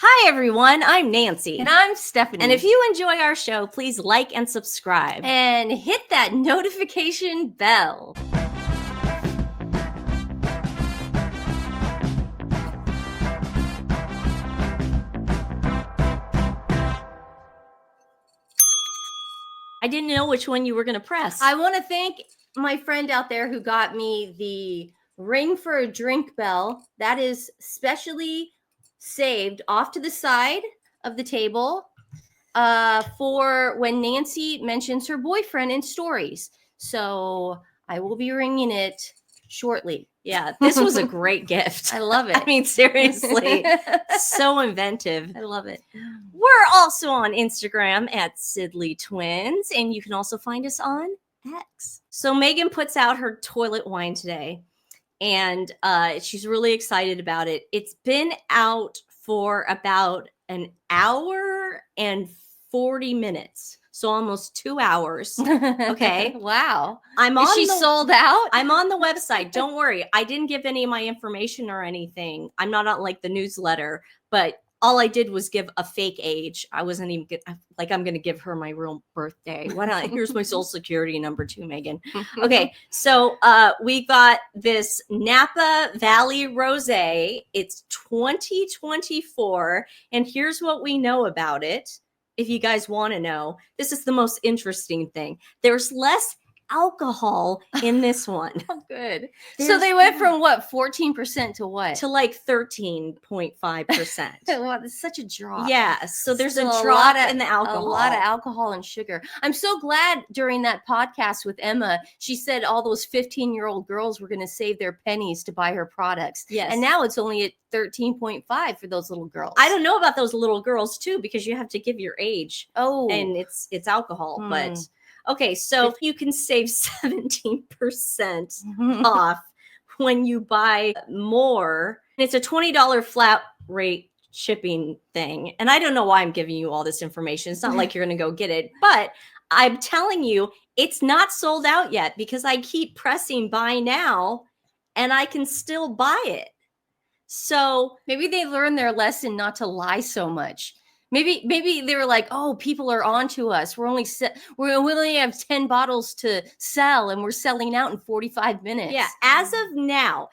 Hi, everyone. I'm Nancy. And I'm Stephanie. And if you enjoy our show, please like and subscribe. And hit that notification bell. I didn't know which one you were going to press. I want to thank my friend out there who got me the ring for a drink bell. That is specially saved off to the side of the table for when Nancy mentions her boyfriend in stories. So I will be ringing it shortly. Yeah, this was a great gift. I love it. I mean, seriously, so inventive. I love it. We're also on Instagram at TWiN, and you can also find us on X. So Meghan puts out her toilet wine today, and she's really excited about it. It's been out for about an hour and 40 minutes. So almost 2 hours. Okay. Wow. Is she sold out? I'm on the website. Don't worry. I didn't give any of my information or anything. I'm not on like the newsletter, but all I did was give a fake age. I wasn't even like, I'm going to give her my real birthday. Why not? Here's my social security number too, Meghan. Okay. So we got this Napa Valley Rosé. It's 2024. And here's what we know about it. If you guys want to know, this is the most interesting thing. There's less alcohol in this one. Oh, good. So they went from what, 14% to what? To like 13.5%. Wow, that's such a drop. Yeah. So there's a drop in the alcohol. A lot of alcohol and sugar. I'm so glad during that podcast with Emma, she said all those 15-year-old girls were going to save their pennies to buy her products. Yes. And now it's only at 13.5 for those little girls. I don't know about those little girls too, because you have to give your age. Oh. And it's alcohol, but okay, so you can save 17% off when you buy more. It's a $20 flat rate shipping thing. And I don't know why I'm giving you all this information. It's not like you're going to go get it, but I'm telling you, it's not sold out yet because I keep pressing buy now and I can still buy it. So maybe they learned their lesson not to lie so much. Maybe they were like, oh, people are onto us. We only have 10 bottles to sell and we're selling out in 45 minutes. Yeah, as of now,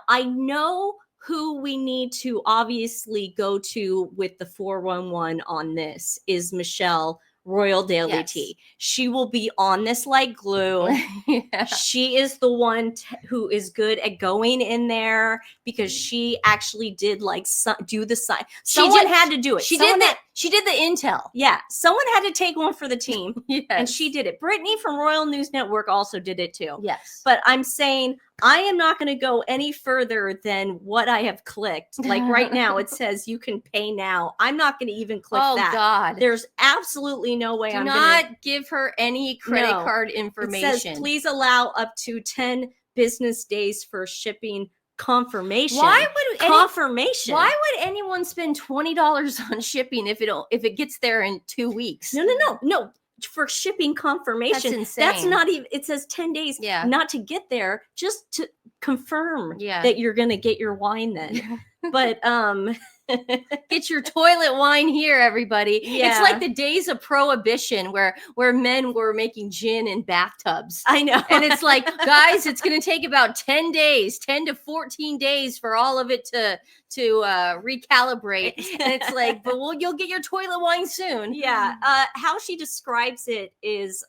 I know who we need to obviously go to with the 411 on this is Michelle Royal Daily Tea. She will be on this like glue. Yeah. She is the one who is good at going in there because she actually did like do the sign. Someone had to do it. She did the intel. Yeah. Someone had to take one for the team. Yes. And she did it. Brittany from Royal News Network also did it too. Yes. But I'm saying I am not going to go any further than what I have clicked. Like right now, it says you can pay now. I'm not going to even click that. Oh, God. There's absolutely no way I'm going to. Do not give her any credit card information. It says, please allow up to 10 business days for shipping confirmation. Why would confirmation? Why would anyone spend $20 on shipping if it gets there in 2 weeks? No. For shipping confirmation. That's insane. That's not even, it says 10 days not to get there, just to confirm that you're going to get your wine then. But get your toilet wine here, everybody. Yeah. It's like the days of prohibition where men were making gin in bathtubs. I know. And it's like, guys, it's going to take about 10 to 14 days for all of it to recalibrate. And it's like, but you'll get your toilet wine soon. Yeah. How she describes it is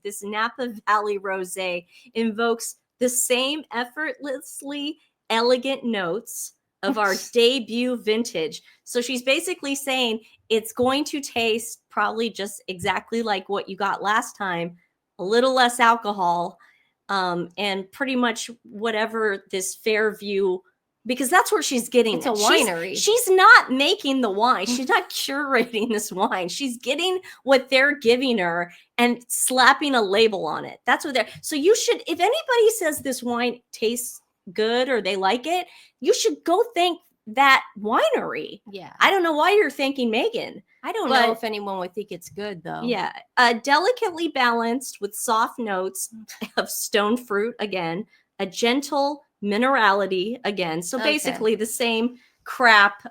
this Napa Valley Rosé invokes the same effortlessly elegant notes of our debut vintage. So she's basically saying it's going to taste probably just exactly like what you got last time, a little less alcohol, and pretty much whatever this Fairview, because that's where she's getting it's a winery. She's not making the wine. She's not curating this wine. She's getting what they're giving her and slapping a label on it. That's what they're. So you should, if anybody says this wine tastes good or they like it, you should go thank that winery. Yeah. I don't know why you're thanking Meghan. I don't know if anyone would think it's good though. Yeah. Delicately balanced with soft notes of stone fruit again, a gentle minerality again. So Okay. basically the same crap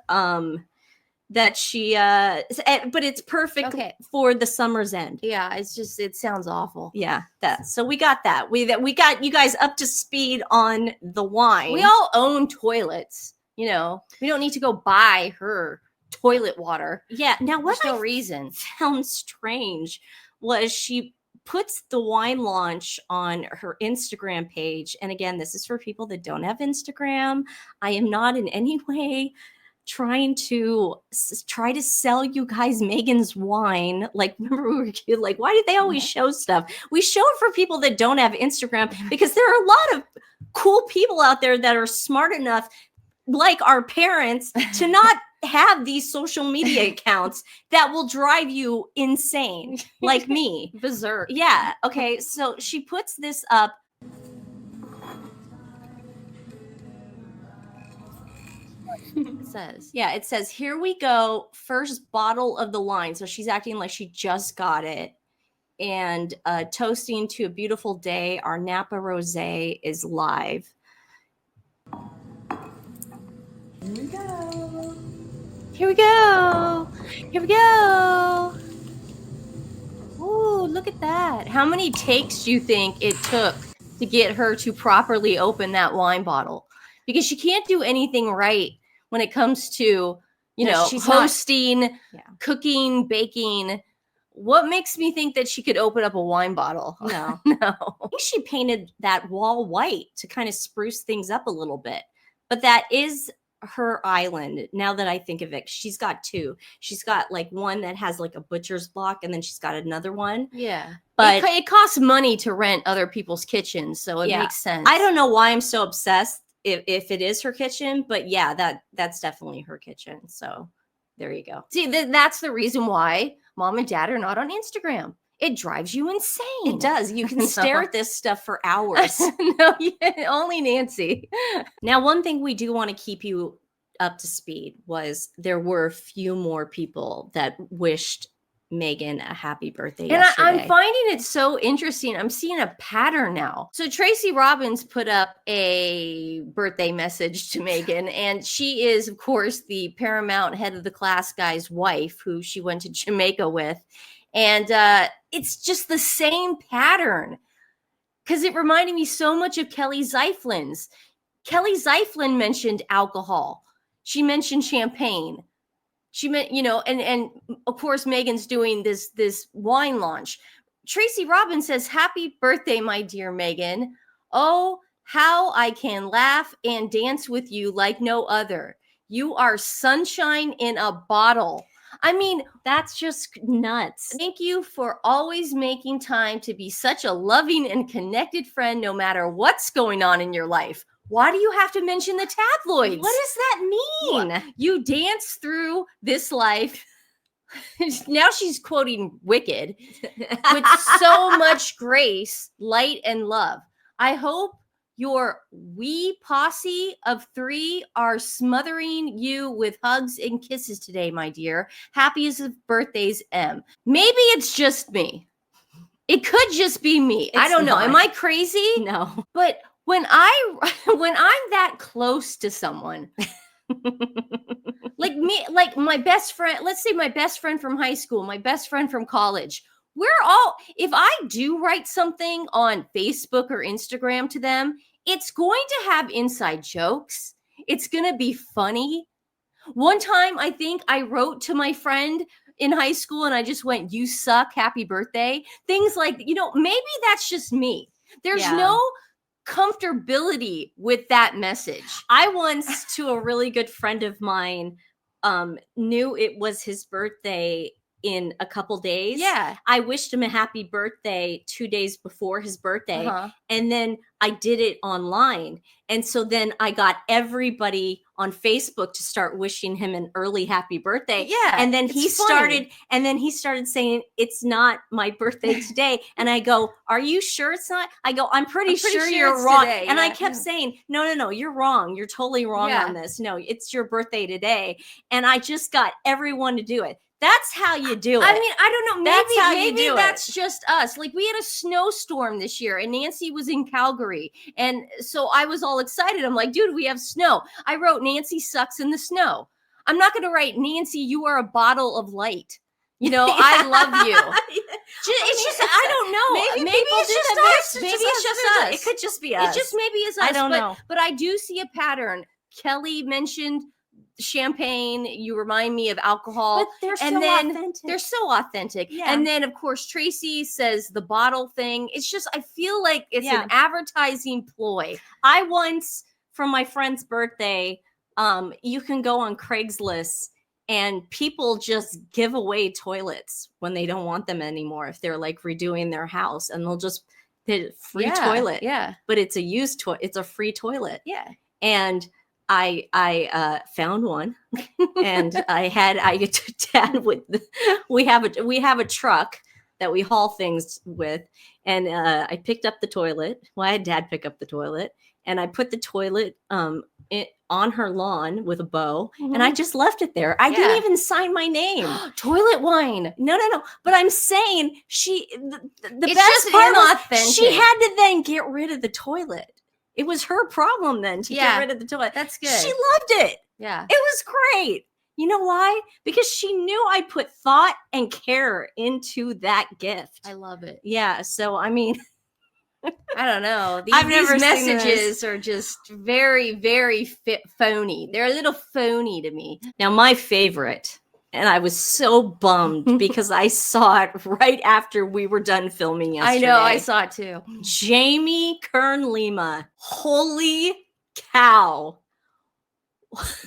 that she but it's perfect Okay. for the summer's end. Yeah, it's just, it sounds awful. Yeah, that. So we got that. We got you guys up to speed on the wine. We all own toilets, you know. We don't need to go buy her toilet water. Yeah. Now what There's no I reason. found strange was she puts the wine launch on her Instagram page. And again, this is for people that don't have Instagram. I am not in any way trying to try to sell you guys Meghan's wine. Like, remember we were cute? Like, why did they always show stuff? We show it for people that don't have Instagram because there are a lot of cool people out there that are smart enough, like our parents, to not have these social media accounts that will drive you insane, like me. Berserk. Yeah. Okay. So she puts this up. It says. Yeah, it says, here we go. First bottle of the wine. So she's acting like she just got it. And toasting to a beautiful day. Our Napa Rosé is live. Here we go. Here we go. Here we go. Ooh, look at that. How many takes do you think it took to get her to properly open that wine bottle? Because she can't do anything right when it comes to, she's hosting, cooking, baking. What makes me think that she could open up a wine bottle? No. No. I think she painted that wall white to kind of spruce things up a little bit. But that is her island. Now that I think of it, she's got two. She's got like one that has like a butcher's block, and then she's got another one. Yeah. But it costs money to rent other people's kitchens, so it makes sense. I don't know why I'm so obsessed if it is her kitchen, but yeah, that's definitely her kitchen. So there you go. See, that's the reason why Mom and Dad are not on Instagram. It drives you insane. It does. You can stare at this stuff for hours. No, only Nancy. Now, one thing we do want to keep you up to speed was there were a few more people that wished Meghan a happy birthday yesterday. And I'm finding it so interesting. I'm seeing a pattern now. So Tracy Robbins put up a birthday message to Meghan, and she is, of course, the Paramount head of the class guy's wife, who she went to Jamaica with. And it's just the same pattern, because it reminded me so much of Kelly Zeiflin's. Kelly Zeiflin mentioned alcohol. She mentioned champagne. She meant, and of course, Meghan's doing this wine launch. Tracy Robbins says, "Happy birthday, my dear Meghan. Oh, how I can laugh and dance with you like no other. You are sunshine in a bottle." I mean, that's just nuts. Thank you for always making time to be such a loving and connected friend, no matter what's going on in your life. Why do you have to mention the tabloids? What does that mean? What? You dance through this life. Now she's quoting Wicked with so much grace, light, and love. I hope your wee posse of 3 are smothering you with hugs and kisses today, my dear. Happiest of birthdays, M. Maybe it's just me. It could just be me. I don't know. Am I crazy? No. But when I'm that close to someone, like me, like my best friend, let's say my best friend from high school, my best friend from college, if I do write something on Facebook or Instagram to them, it's going to have inside jokes. It's going to be funny. One time, I think I wrote to my friend in high school and I just went, "You suck, happy birthday." Things like, maybe that's just me. There's no comfortability with that message. I once, to a really good friend of mine, knew it was his birthday in a couple days. Yeah. I wished him a happy birthday 2 days before his birthday. And then I did it online. And so then I got everybody on Facebook to start wishing him an early happy birthday. Yeah. And then he started saying, "It's not my birthday today." And I go, "Are you sure it's not?" I go, I'm pretty sure you're wrong. Today. And I kept saying, no, you're wrong. You're totally wrong on this. No, it's your birthday today. And I just got everyone to do it. That's how you do it. I mean, I don't know. That's how you Maybe do that's it. just us. Like, we had a snowstorm this year, and Nancy was in Calgary, and so I was all excited. I'm like, dude, we have snow. I wrote Nancy sucks in the snow. I'm not going to write Nancy, you are a bottle of light. You know, I love you. It's just, I don't know. Maybe it's just us. Maybe it's just us. It could just be us. It just maybe is us. I don't know. But I do see a pattern. Kelly mentioned champagne. You remind me of alcohol. But they're and so then authentic. they're so authentic. Yeah. And then, of course, Tracy says the bottle thing. It's just, I feel like it's Yeah. an advertising ploy. I once, for my friend's birthday, you can go on Craigslist and people just give away toilets when they don't want them anymore. If they're like redoing their house, and they'll just free toilet. Yeah. But it's a used toilet. It's a free toilet. Yeah. And I found one, and Dad with we have a truck that we haul things with, and I picked up the toilet. Well, I had Dad pick up the toilet, and I put the toilet on her lawn with a bow, and I just left it there. I didn't even sign my name. Toilet wine. No. But I'm saying the It's best just part was inauthentic. she had to then get rid of the toilet. It was her problem then to get rid of the toilet. That's good. She loved it. Yeah. It was great. You know why? Because she knew I put thought and care into that gift. I love it. Yeah. So, I mean, I don't know. I've never These seen messages are just very, very phony. They're a little phony to me. now my favorite, and I was so bummed because I saw it right after we were done filming yesterday. I know. I saw it too. Jamie Kern Lima. Holy cow.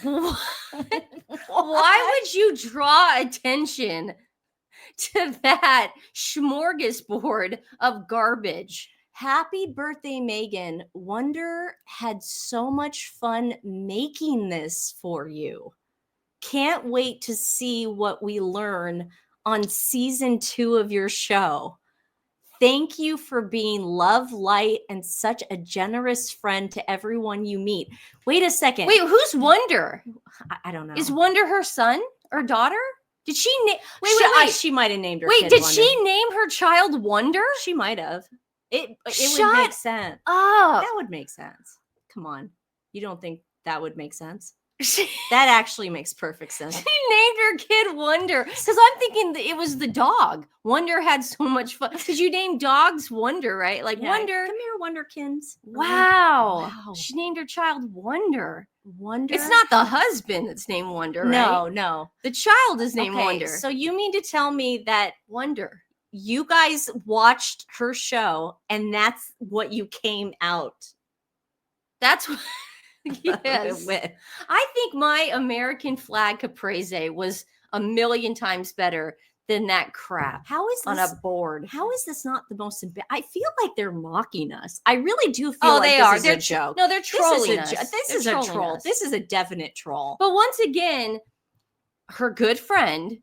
Why would you draw attention to that smorgasbord of garbage? Happy birthday, Meghan. Wonder had so much fun making this for you. Can't wait to see what we learn on season 2 of your show. Thank you for being love, light, and such a generous friend to everyone you meet. Wait a second. Wait, who's Wonder? I don't know. Is Wonder her son or daughter? Did she name? Wait. She might have named her. Wait, kid did Wonder. she name her child Wonder? She might have. It would Shut make sense. up. That would make sense. Come on. You don't think that would make sense? That actually makes perfect sense. She named her kid Wonder because I'm thinking that it was the dog. Wonder had so much fun because you name dogs Wonder, right? Like Yeah. Wonder. Come here, Wonderkins. Wow. Wow. She named her child Wonder. Wonder. It's not the husband that's named Wonder, right? No. The child is named Okay, Wonder. so you mean to tell me that Wonder. you guys watched her show and that's what you came out That's what. Yes. with? I think my American flag caprese was a million times better than that crap How is on this? a board. How is this not the most? I feel like they're mocking us. I really do feel like they this are. is They're a joke. No, they're trolling us. This They're is a trolling troll. us. This is a definite troll. But once again, her good friend,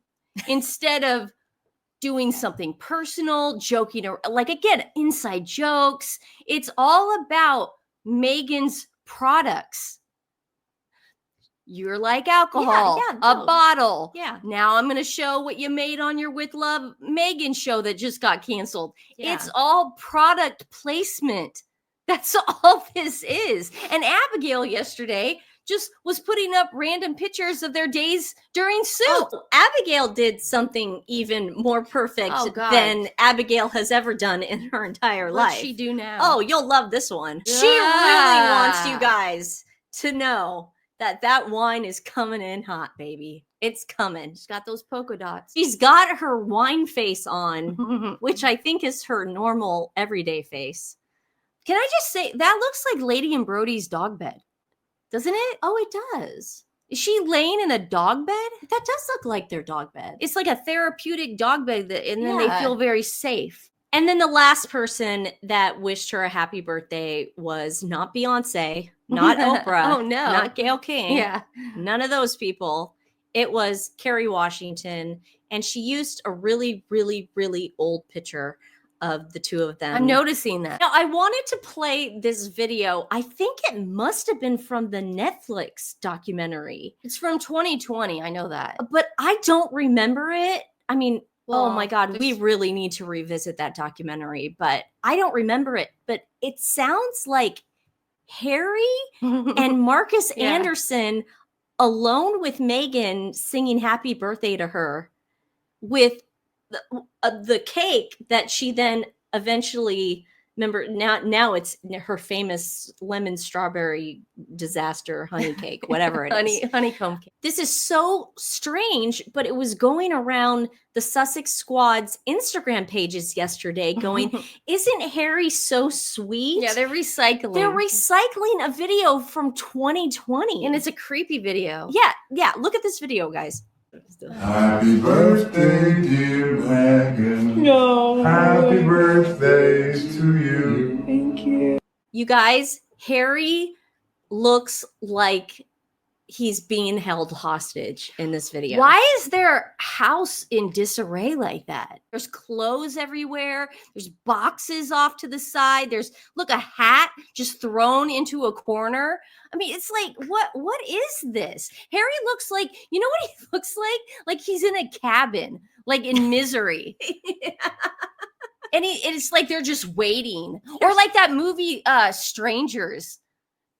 instead of doing something personal, joking, or like again, inside jokes, it's all about Meghan's products. You're like alcohol, yeah, a no. bottle. Yeah. Now I'm going to show what you made on your With Love Meghan show that just got canceled. Yeah. It's all product placement. That's all this is. And Abigail yesterday just was putting up random pictures of their days during soup. Oh, Abigail did something even more perfect Oh, God. than Abigail has ever done in her entire What's life. she do now? Oh, you'll love this one. She really wants you guys to know that wine is coming in hot, baby. It's coming. She's got those polka dots. She's got her wine face on, which I think is her normal everyday face. Can I just say, that looks like Lady and Brody's dog bed, doesn't it? Oh, it does. Is she laying in a dog bed? That does look like their dog bed. It's like a therapeutic dog bed, and then they Yeah. feel very safe. And then the last person that wished her a happy birthday was not Beyonce, not Oprah, Oh, no. not Gayle King. Yeah. None of those people. It was Kerry Washington, and she used a really, really, really old picture. of the two of them. I'm noticing that. Now, I wanted to play this video. I think it must have been from the Netflix documentary. It's from 2020. I know that. But I don't remember it. I mean, oh my Well, God, we really need to revisit that documentary, but I don't remember it. But it sounds like Harry and Marcus Yeah. Anderson alone with Meghan singing happy birthday to her with the cake that she then eventually, remember, now it's her famous lemon strawberry disaster honey cake, whatever it is. Honeycomb cake. This is so strange, but it was going around the Sussex Squad's Instagram pages yesterday going, isn't Harry so sweet? Yeah, they're recycling. They're recycling a video from 2020. And it's a creepy video. Yeah. Look at this video, guys. Happy birthday, dear Meghan. No. Happy birthday to you. Thank you. You guys, Harry looks like he's being held hostage in this video. Why is their house in disarray like that? There's clothes everywhere. There's boxes off to the side. There's, look, a hat just thrown into a corner. I mean, it's like, what is this? Harry looks like, you know what he looks like? Like he's in a cabin, like in Misery. Yeah. And it's like they're just waiting. Or like that movie, Strangers.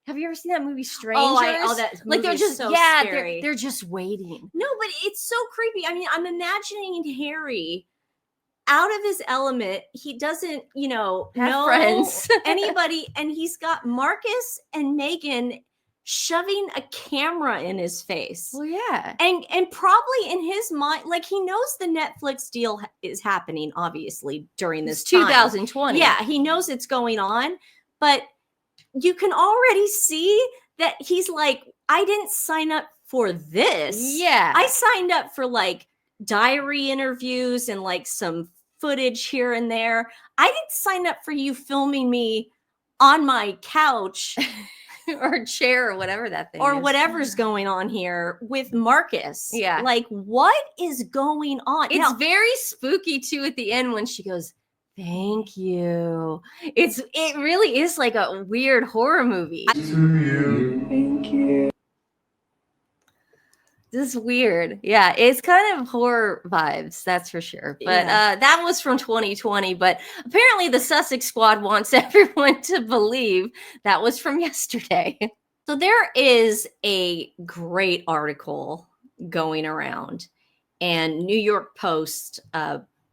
Have you ever seen that movie Strangers? That like they're just so yeah, scary. they're just waiting. No, but it's so creepy. I mean, I'm imagining Harry out of his element. He doesn't, know friends. anybody, and he's got Marcus and Meghan shoving a camera in his face. Well, yeah. And probably in his mind, like he knows the Netflix deal is happening, obviously, during this It's time. 2020. Yeah, he knows it's going on, but you can already see that he's like, I didn't sign up for this. Yeah. I signed up for like diary interviews and like some footage here and there. I didn't sign up for you filming me on my couch or chair or whatever that thing or is. whatever's going on here with Marcus. Yeah. Like, what is going on? It's Now, very spooky too at the end when she goes, thank you. It really is like a weird horror movie. To you. thank you. This is weird. Yeah, it's kind of horror vibes, that's for sure. But Yeah. that was from 2020. But apparently the Sussex Squad wants everyone to believe that was from yesterday. So there is a great article going around, and New York Post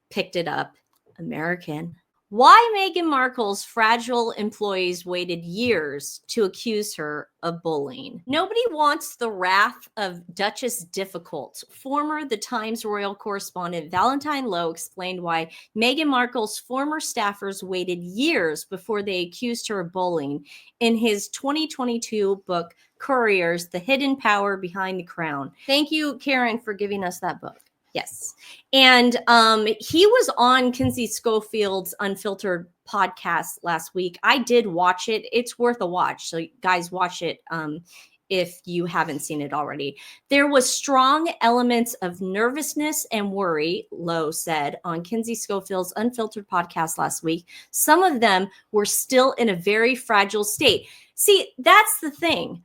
picked it up. American. Why Meghan Markle's fragile employees waited years to accuse her of bullying. Nobody wants the wrath of Duchess Difficult. Former The Times royal correspondent Valentine Lowe explained why Meghan Markle's former staffers waited years before they accused her of bullying in his 2022 book, Couriers, The Hidden Power Behind the Crown. Thank you, Karen, for giving us that book. Yes. And he was on Kinsey Schofield's Unfiltered podcast last week. I did watch it. It's worth a watch. So guys, watch it if you haven't seen it already. There was strong elements of nervousness and worry, Lowe said on Kinsey Schofield's Unfiltered podcast last week. Some of them were still in a very fragile state. See, that's the thing.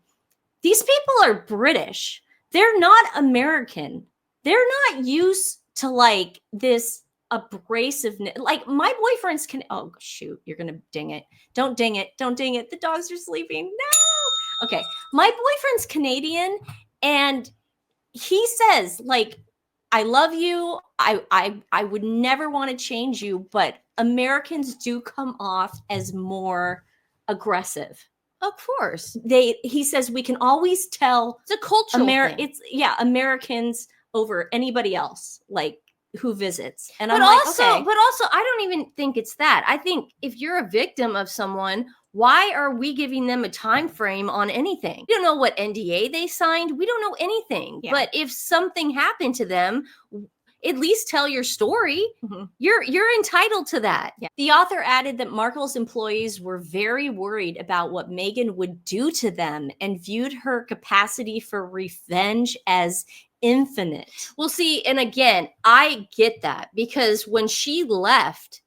These people are British. They're not American. They're not used to like this abrasiveness. Like my boyfriend's oh shoot, you're gonna ding it. Don't ding it. Don't ding it. The dogs are sleeping. No. Okay. My boyfriend's Canadian and he says, like, I love you. I would never want to change you, but Americans do come off as more aggressive. Of course. He says we can always tell it's a cultural thing. It's Americans over anybody else, like who visits. And but I'm also, like, okay. But also, I don't even think it's that. I think if you're a victim of someone, why are we giving them a time frame on anything? We don't know what NDA they signed. We don't know anything. Yeah. But if something happened to them, at least tell your story. Mm-hmm. You're entitled to that. Yeah. The author added that Markle's employees were very worried about what Meghan would do to them and viewed her capacity for revenge as infinite. Well, see, and again, I get that because when she left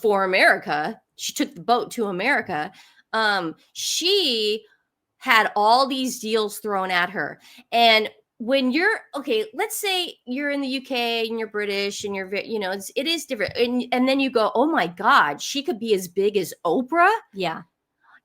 for America. She took the boat to America. She had all these deals thrown at her. And when you're okay, let's say you're in the UK and you're British and you're, you know, it is different. And then you go, oh my God, she could be as big as Oprah. Yeah.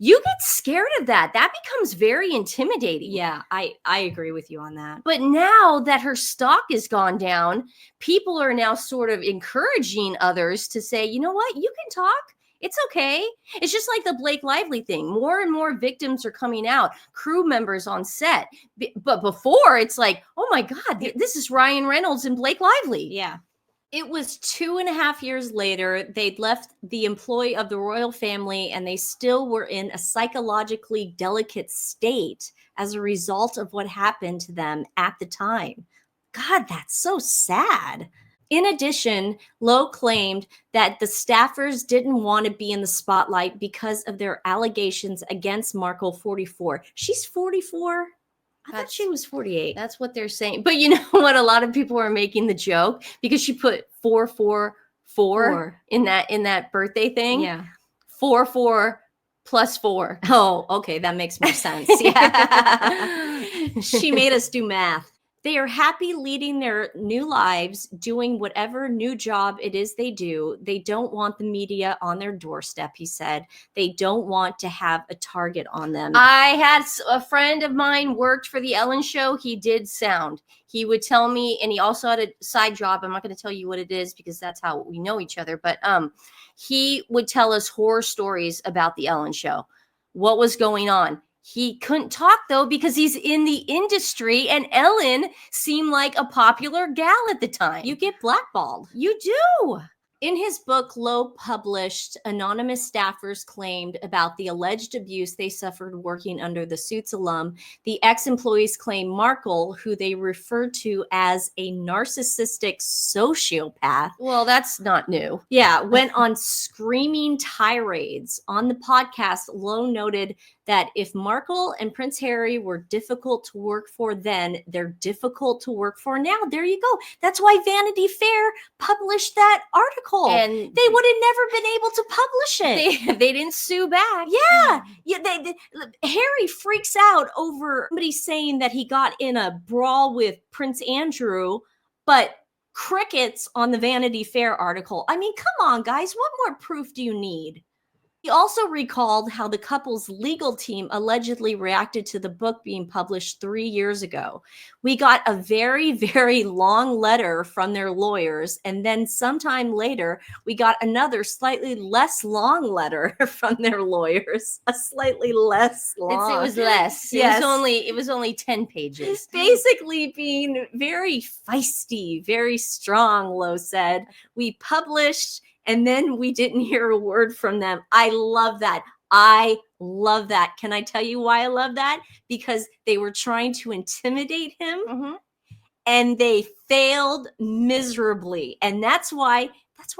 You get scared of that. That becomes very intimidating. Yeah, I agree with you on that. But now that her stock has gone down, people are now sort of encouraging others to say, you know what, you can talk. It's okay. It's just like the Blake Lively thing. More and more victims are coming out, crew members on set. But before, it's like, oh my God, this is Ryan Reynolds and Blake Lively. Yeah. It was 2.5 years later, they'd left the employ of the royal family and they still were in a psychologically delicate state as a result of what happened to them at the time. God, that's so sad. In addition, Lowe claimed that the staffers didn't want to be in the spotlight because of their allegations against Markle 44. She's 44? I thought she was 48. That's what they're saying. But you know what? A lot of people are making the joke because she put 444 in that birthday thing. Yeah. 44 plus 4. Oh, okay. That makes more sense. Yeah. She made us do math. They are happy leading their new lives, doing whatever new job it is they do. They don't want the media on their doorstep, he said. They don't want to have a target on them. I had a friend of mine worked for the Ellen Show. He did sound. He would tell me, and he also had a side job. I'm not going to tell you what it is because that's how we know each other. But he would tell us horror stories about the Ellen Show. What was going on? He couldn't talk, though, because he's in the industry, and Ellen seemed like a popular gal at the time. You get blackballed. You do. In his book, Lowe published anonymous staffers claimed about the alleged abuse they suffered working under the Suits alum. The ex-employees claim Markle, who they referred to as a narcissistic sociopath. Well, that's not new. Yeah, went on screaming tirades. On the podcast, Lowe noted that if Markle and Prince Harry were difficult to work for then, they're difficult to work for now. There you go. That's why Vanity Fair published that article. And they would have never been able to publish it. They didn't sue back. Yeah. Harry freaks out over somebody saying that he got in a brawl with Prince Andrew, but crickets on the Vanity Fair article. I mean, come on, guys. What more proof do you need? He also recalled how the couple's legal team allegedly reacted to the book being published 3 years ago. We got a very, very long letter from their lawyers, and then sometime later, we got another slightly less long letter from their lawyers. A slightly less long. It was less. Yes. It was only 10 pages. Basically being very feisty, very strong, Lowe said. We published, and then we didn't hear a word from them. I love that. I love that. Can I tell you why I love that? Because they were trying to intimidate him, and they failed miserably. And that's why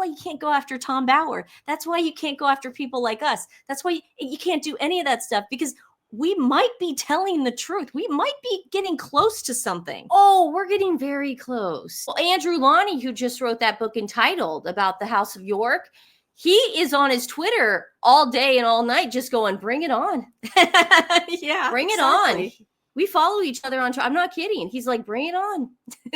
you can't go after Tom Bauer. That's why you can't go after people like us. That's why you can't do any of that stuff, because we might be telling the truth. We might be getting close to something. Oh, we're getting very close. Well, Andrew Lonnie, who just wrote that book entitled About the House of York, he is on his Twitter all day and all night just going, bring it on. Yeah, bring it on. We follow each other on. I'm not kidding. He's like, bring it on.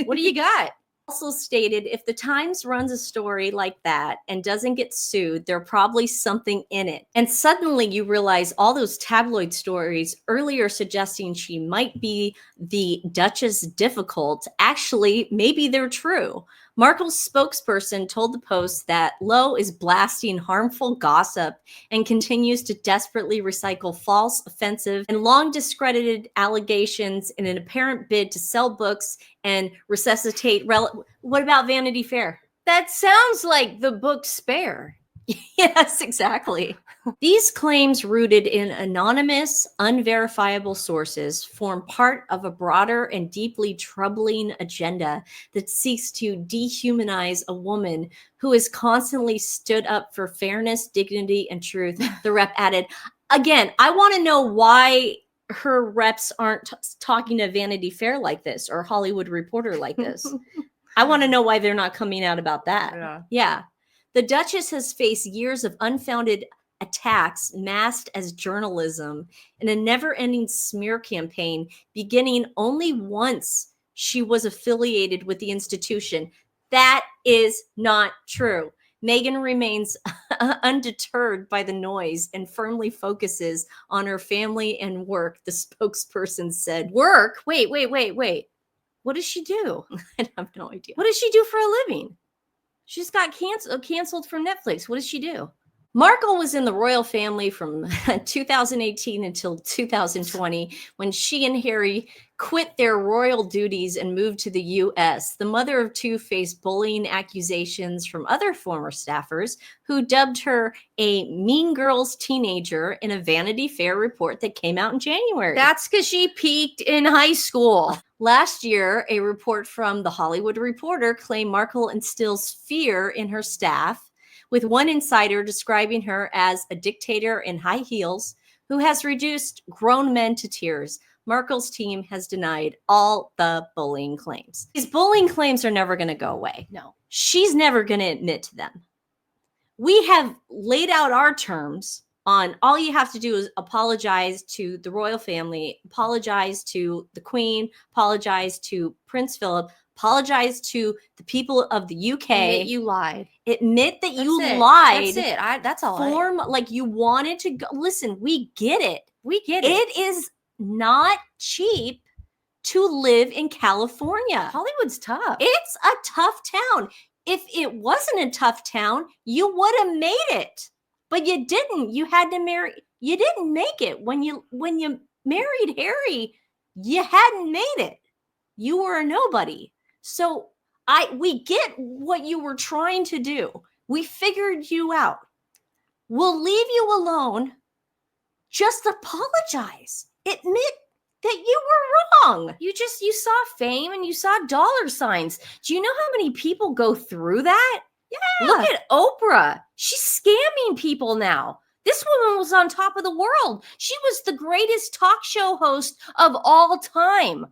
What do you got? Also stated, if the Times runs a story like that and doesn't get sued, there's probably something in it. And suddenly you realize all those tabloid stories earlier suggesting she might be the Duchess difficult, actually, maybe they're true. Markle's spokesperson told the Post that Lowe is blasting harmful gossip and continues to desperately recycle false, offensive, and long discredited allegations in an apparent bid to sell books and resuscitate. What about Vanity Fair? That sounds like the book Spare. Yes, exactly. These claims, rooted in anonymous, unverifiable sources, form part of a broader and deeply troubling agenda that seeks to dehumanize a woman who has constantly stood up for fairness, dignity, and truth. The rep added, again, I want to know why her reps aren't talking to Vanity Fair like this or Hollywood Reporter like this. I want to know why they're not coming out about that. Yeah. The Duchess has faced years of unfounded attacks masked as journalism in a never-ending smear campaign, beginning only once she was affiliated with the institution. That is not true. Meghan remains undeterred by the noise and firmly focuses on her family and work, the spokesperson said. Work? Wait. What does she do? I have no idea. What does she do for a living? She just got canceled from Netflix. What does she do? Markle was in the royal family from 2018 until 2020, when she and Harry quit their royal duties and moved to the U.S. The mother of two faced bullying accusations from other former staffers who dubbed her a Mean Girls teenager in a Vanity Fair report that came out in January. That's because she peaked in high school. Last year, a report from The Hollywood Reporter claimed Markle instills fear in her staff, with one insider describing her as a dictator in high heels who has reduced grown men to tears. Markle's team has denied all the bullying claims. These bullying claims are never going to go away. No. She's never going to admit to them. We have laid out our terms on all you have to do is apologize to the royal family, apologize to the Queen, apologize to Prince Philip, apologize to the people of the UK. Admit you lied. Admit that you That's it. lied. That's it. That's all. Form like you wanted to go. Listen, we get it. We get it. It is not cheap to live in California. Hollywood's tough. It's a tough town. If it wasn't a tough town, you would have made it. But you didn't. You had to marry. You didn't make it. When you married Harry, you hadn't made it. You were a nobody. So we get what you were trying to do. We figured you out. We'll leave you alone. Just apologize. Admit that you were wrong. You saw fame and you saw dollar signs. Do you know how many people go through that? Yeah. Look at Oprah. She's scamming people now. This woman was on top of the world. She was the greatest talk show host of all time.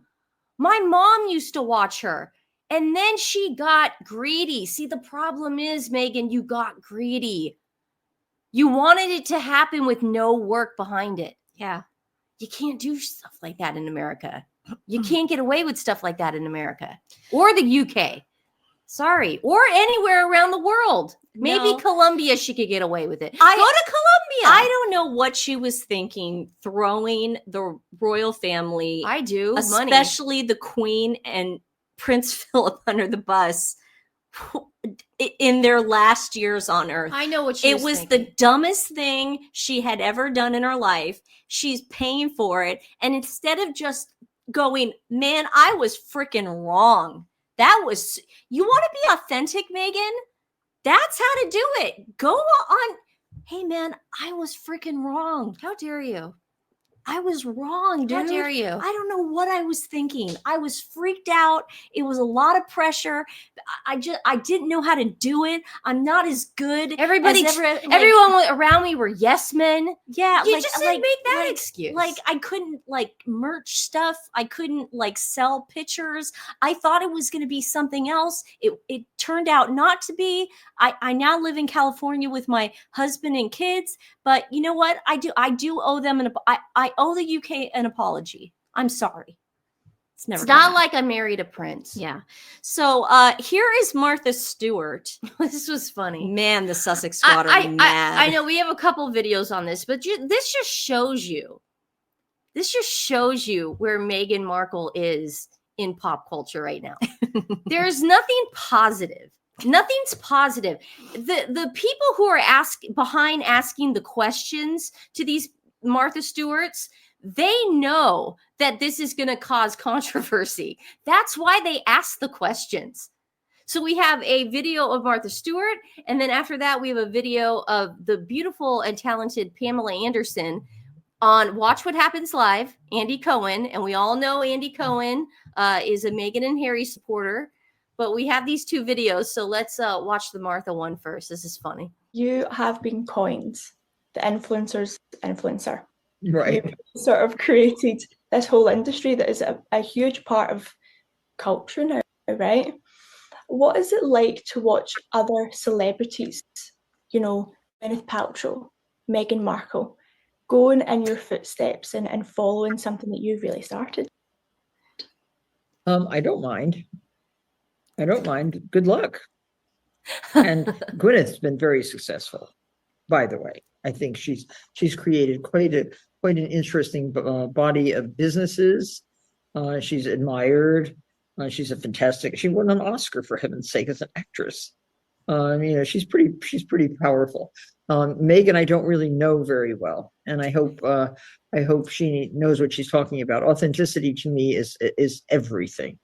My mom used to watch her. And then she got greedy. See, the problem is, Meghan, you got greedy. You wanted it to happen with no work behind it. Yeah. You can't do stuff like that in America. You can't get away with stuff like that in America or the UK. Sorry. Or anywhere around the world. Maybe No. Colombia, she could get away with it. Go to I Colombia. don't know what she was thinking, throwing the royal family, I do. Money. especially the Queen and Prince Philip, under the bus in their last years on Earth. I know what she It was was thinking. the dumbest thing she had ever done in her life. She's paying for it. And instead of just going, man, I was freaking wrong. You want to be authentic, Meghan? That's how to do it. Go on. Hey, man, I was freaking wrong. How dare you? I was wrong, dude. How dare you? I don't know what I was thinking. I was freaked out. It was a lot of pressure. I didn't know how to do it. I'm not as good. Everybody, as everyone around me were yes men. Yeah, You just didn't make that excuse. Like I couldn't merch stuff. I couldn't sell pictures. I thought it was going to be something else. It turned out not to be. I now live in California with my husband and kids. But you know what? I do owe them I owe the UK an apology. I'm sorry. It's never. It's not like I married a prince. Yeah. So here is Martha Stewart. This was funny. Man, the Sussex squad are mad. I know we have a couple videos on this, but this just shows you. This just shows you where Meghan Markle is in pop culture right now. There's nothing positive. Nothing's positive. The people who are asking the questions to these Martha Stewarts, they know that this is going to cause controversy. That's why they ask the questions. So we have a video of Martha Stewart, and then after that, we have a video of the beautiful and talented Pamela Anderson on Watch What Happens Live, Andy Cohen. And we all know Andy Cohen is a Meghan and Harry supporter. But we have these two videos, so let's watch the Martha one first. This is funny. You have been coined the influencer's influencer. Right. You've sort of created this whole industry that is a huge part of culture now, right? what is it like to watch other celebrities, you know, Gwyneth Paltrow, Meghan Markle, going in your footsteps and following something that you've really started? I don't mind. I don't mind. Good luck. And Gwyneth's been very successful, by the way. I think she's created quite an interesting body of businesses. She's admired. She's a fantastic. She won an Oscar, for heaven's sake, as an actress. You know, she's pretty powerful. Meghan, I don't really know very well, and I hope she knows what she's talking about. Authenticity to me is everything.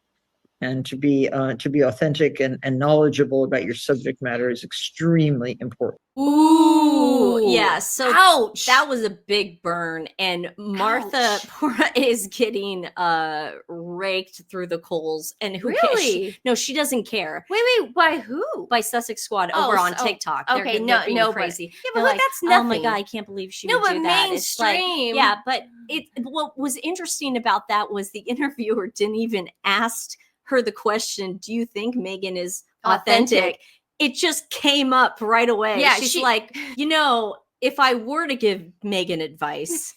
And to be authentic and knowledgeable about your subject matter is extremely important. Ooh, yeah. So Ouch. that was a big burn, and Martha is getting raked through the coals. And who cares? Really? No, she doesn't care. Wait, by who? By Sussex Squad Oh, over on so- TikTok. okay, they're being no, crazy. Yeah, but They're like, that's oh nothing. my god, I can't believe she No, would but do that. It's like, mainstream. yeah, but what was interesting about that was the interviewer didn't even ask her the question, do you think Meghan is authentic? It just came up right away. Yeah, she's like, you know, if I were to give Meghan advice,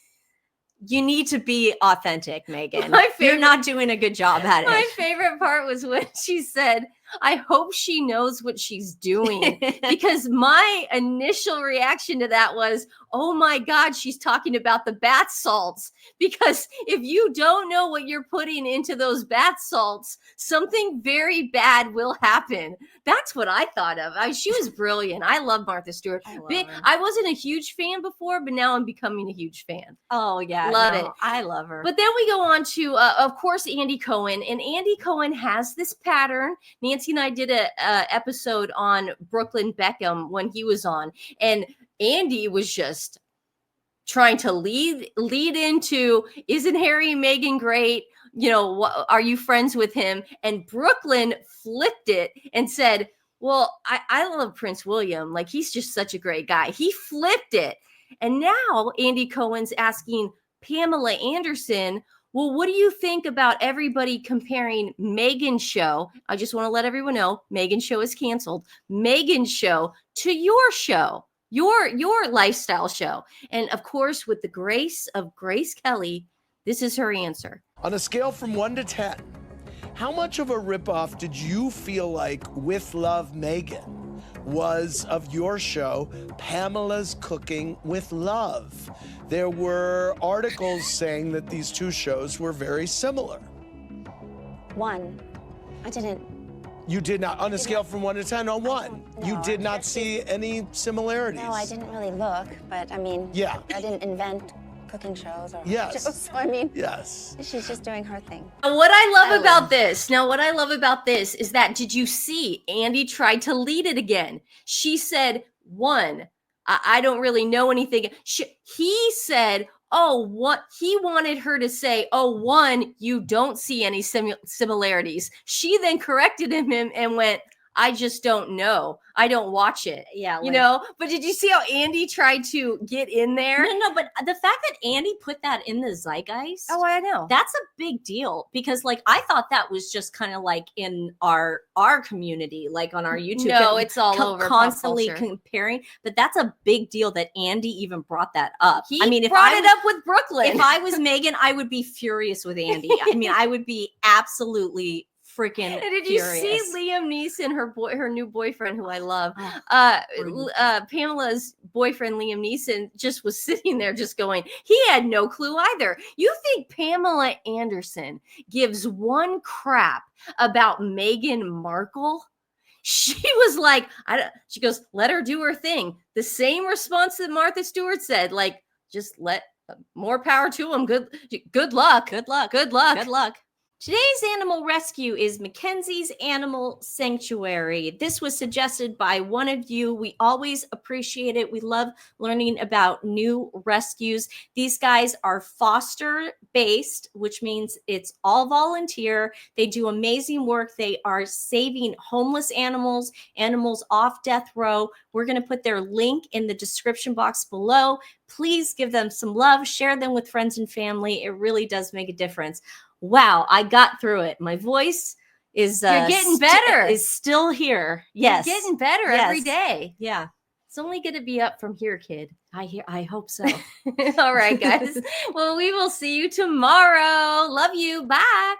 you need to be authentic, Meghan. You're not doing a good job at it. My favorite part was when she said, I hope she knows what she's doing. Because my initial reaction to that was, oh my God, she's talking about the bath salts. Because if you don't know what you're putting into those bath salts, something very bad will happen. That's what I thought of. She was brilliant. I love Martha Stewart. I wasn't a huge fan before, but now I'm becoming a huge fan. Oh, yeah. Love it. I love her. But then we go on to, of course, Andy Cohen. And Andy Cohen has this pattern. Nancy and I did a episode on Brooklyn Beckham when he was on. And Andy was just trying to lead into, isn't Harry and Meghan great? You know, are you friends with him? And Brooklyn flipped it and said, well, I love Prince William. Like, he's just such a great guy. He flipped it. And now Andy Cohen's asking Pamela Anderson, well, what do you think about everybody comparing Meghan's show? I just want to let everyone know, Meghan's show is canceled. Meghan's show to your show, your lifestyle show. And of course, with the grace of Grace Kelly, this is her answer. On a scale from 1 to 10, how much of a ripoff did you feel like With Love Meghan was of your show, Pamela's Cooking with Love? There were articles saying that these two shows were very similar. 1. I didn't. You did not, on a scale from 1 to 10, on 1. You did not see any similarities. No, I didn't really look, but I mean, Yeah. I didn't invent cooking shows or Yes. shows, so I mean, Yes. she's just doing her thing. What I love about this is that, did you see Andy tried to lead it again? She said, 1, I don't really know anything. He said, oh, what he wanted her to say, oh, 1, you don't see any similarities. She then corrected him and went, I just don't know. I don't watch it. Yeah. You know, but did you see how Andy tried to get in there? No, but the fact that Andy put that in the zeitgeist. Oh, I know. That's a big deal, because like I thought that was just kind of like in our community, like on our YouTube. No, it's all over constantly pop culture. comparing, but that's a big deal that Andy even brought that up. He brought it up with Brooklyn. If I was Meghan, I would be furious with Andy. I mean, I would be absolutely freaking And did you furious. see Liam Neeson, her new boyfriend, who I love? Brilliant. Pamela's boyfriend, Liam Neeson, just was sitting there just going, he had no clue either. You think Pamela Anderson gives one crap about Meghan Markle? She was like, she goes, let her do her thing. The same response that Martha Stewart said, like, just let more power to him. Good luck. Good luck. Good luck. Good luck. Today's animal rescue is Mackenzie's Animal Sanctuary. This was suggested by one of you. We always appreciate it. We love learning about new rescues. These guys are foster-based, which means it's all volunteer. They do amazing work. They are saving homeless animals, animals off death row. We're going to put their link in the description box below. Please give them some love. Share them with friends and family. It really does make a difference. Wow, I got through it. My voice is You're getting better. is still here. Yes. You're getting better every Yes. day. Yeah. It's only going to be up from here, kid. I hope so. All right, guys. Well, we will see you tomorrow. Love you. Bye.